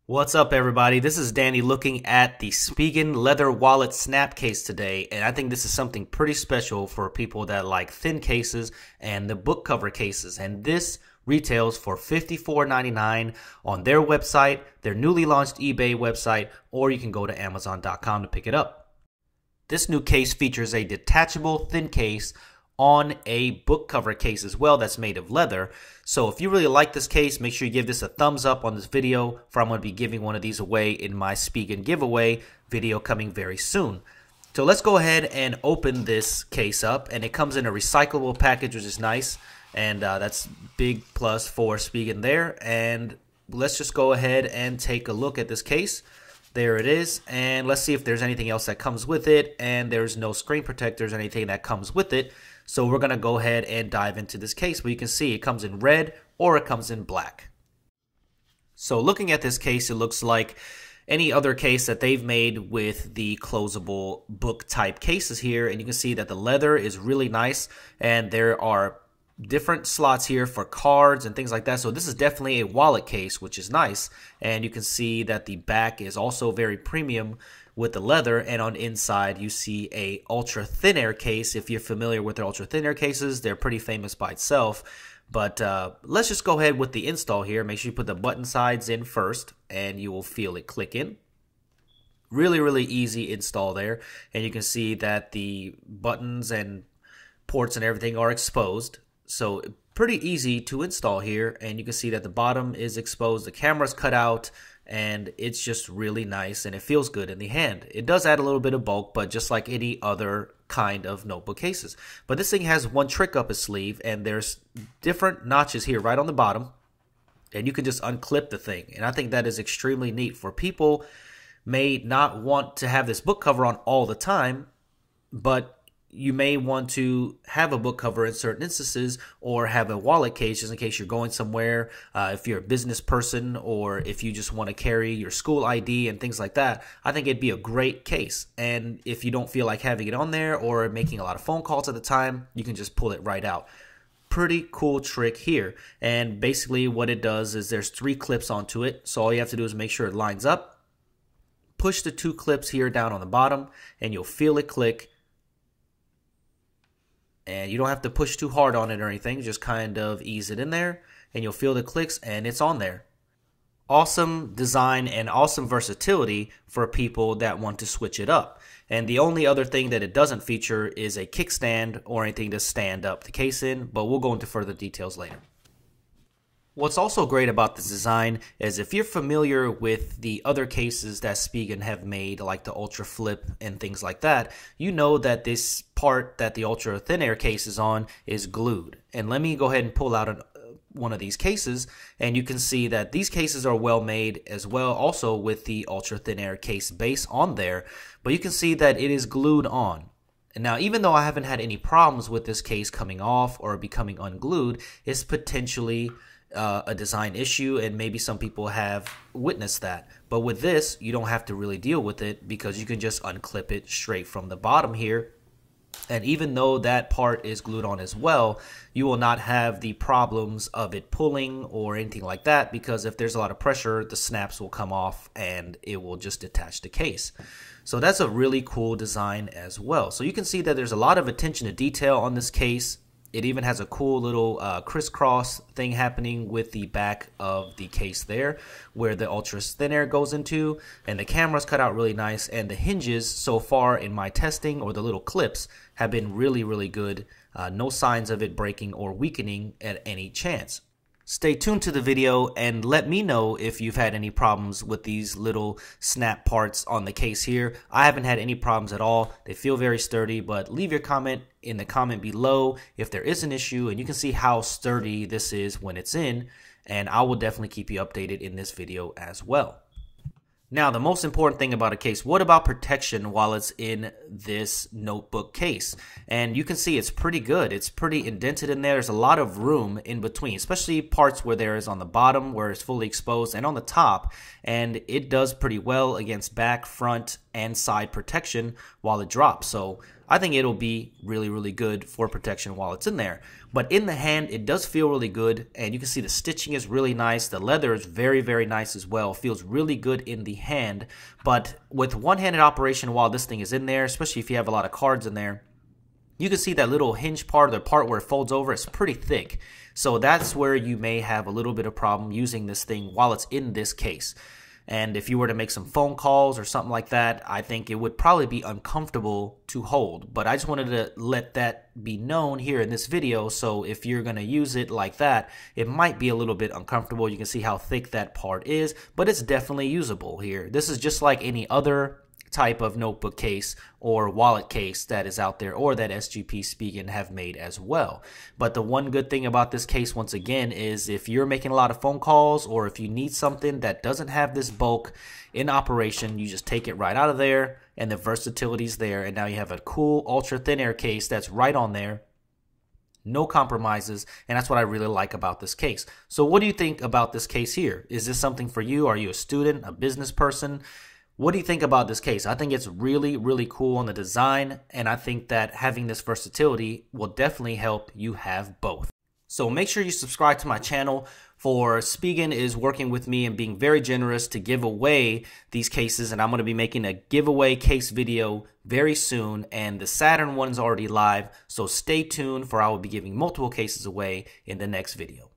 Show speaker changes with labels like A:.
A: What's up, everybody? This is Danny looking at the Spigen leather wallet snap case today, and I think this is something pretty special for people that like thin cases and the book cover cases. And this retails for $54.99 on their website, their newly launched eBay website, or you can go to Amazon.com to pick it up. This new case features a detachable thin case on a book cover case as well that's made of leather. So if you really like this case, make sure you give this a thumbs up on this video, for I'm going to be giving one of these away in my Spigen giveaway video coming very soon. So let's go ahead and open this case up, and it comes in a recyclable package, which is nice, and that's big plus for Spigen there. And let's just go ahead and take a look at this case. There it is, and let's see if there's anything else that comes with it, and there's no screen protectors or anything that comes with it. So we're going to go ahead and dive into this case. But you can see it comes in red or it comes in black. So looking at this case, it looks like any other case that they've made with the closable book type cases here. And you can see that the leather is really nice, and there are different slots here for cards and things like that. So this is definitely a wallet case, which is nice. And you can see that the back is also very premium with the leather, and on inside you see a ultra thin air case. If you're familiar with their ultra thin air cases, they're pretty famous by itself. But let's just go ahead with the install here. Make sure you put the button sides in first, and you will feel it click in. Really easy install there, and you can see that the buttons and ports and everything are exposed. So pretty easy to install here, and you can see that the bottom is exposed, the camera's cut out, and it's just really nice, and it feels good in the hand. It does add a little bit of bulk, but just like any other kind of notebook cases. But this thing has one trick up its sleeve, and there's different notches here right on the bottom, and you can just unclip the thing. And I think that is extremely neat for people may not want to have this book cover on all the time, but you may want to have a book cover in certain instances, or have a wallet case just in case you're going somewhere, if you're a business person, or if you just want to carry your school ID and things like that. I think it'd be a great case. And if you don't feel like having it on there or making a lot of phone calls at the time, you can just pull it right out. Pretty cool trick here. And basically what it does is there's 3 clips onto it. So all you have to do is make sure it lines up. Push the 2 clips here down on the bottom, and you'll feel it click. And you don't have to push too hard on it or anything, just kind of ease it in there, and you'll feel the clicks, and it's on there. Awesome design and awesome versatility for people that want to switch it up. And the only other thing that it doesn't feature is a kickstand or anything to stand up the case in, but we'll go into further details later. What's also great about this design is if you're familiar with the other cases that Spigen have made, like the Ultra Flip and things like that, you know that this part that the Ultra Thin Air case is on is glued. And let me go ahead and pull out one of these cases, and you can see that these cases are well made as well, also with the Ultra Thin Air case base on there, but you can see that it is glued on. And now, even though I haven't had any problems with this case coming off or becoming unglued, it's potentially a design issue, and maybe some people have witnessed that. But with this, you don't have to really deal with it, because you can just unclip it straight from the bottom here. And even though that part is glued on as well, you will not have the problems of it pulling or anything like that, because if there's a lot of pressure, the snaps will come off and it will just detach the case. So that's a really cool design as well. So you can see that there's a lot of attention to detail on this case. It even has a cool little crisscross thing happening with the back of the case there, where the ultra thin air goes into, and the camera's cut out really nice, and the hinges so far in my testing, or the little clips, have been really good. No signs of it breaking or weakening at any chance. Stay tuned to the video and let me know if you've had any problems with these little snap parts on the case here. I haven't had any problems at all. They feel very sturdy, but leave your comment in the comment below if there is an issue, and you can see how sturdy this is when it's in, and I will definitely keep you updated in this video as well. Now, the most important thing about a case, what about protection while it's in this notebook case? And you can see it's pretty good. It's pretty indented in there. There's a lot of room in between, especially parts where there is on the bottom where it's fully exposed, and on the top. And it does pretty well against back, front, and side protection while it drops. So I think it'll be really, really good for protection while it's in there. But in the hand, it does feel really good, and you can see the stitching is really nice. The leather is very, very nice as well. Feels really good in the hand. But with one-handed operation while this thing is in there, especially if you have a lot of cards in there, you can see that little hinge part, the part where it folds over, is pretty thick. So that's where you may have a little bit of problem using this thing while it's in this case. And if you were to make some phone calls or something like that, I think it would probably be uncomfortable to hold. But I just wanted to let that be known here in this video. So if you're going to use it like that, it might be a little bit uncomfortable. You can see how thick that part is, but it's definitely usable here. This is just like any other type of notebook case or wallet case that is out there, or that SGP Spigen have made as well. But the one good thing about this case, once again, is if you're making a lot of phone calls, or if you need something that doesn't have this bulk in operation, you just take it right out of there, and the versatility is there, and now you have a cool ultra thin air case that's right on there. No compromises, and that's what I really like about this case. So what do you think about this case here? Is this something for you? Are you a student, a business person? What do you think about this case? I think it's really, really cool on the design, and I think that having this versatility will definitely help you have both. So make sure you subscribe to my channel, for Spigen is working with me and being very generous to give away these cases, and I'm going to be making a giveaway case video very soon, and the Saturn one is already live, so stay tuned, for I will be giving multiple cases away in the next video.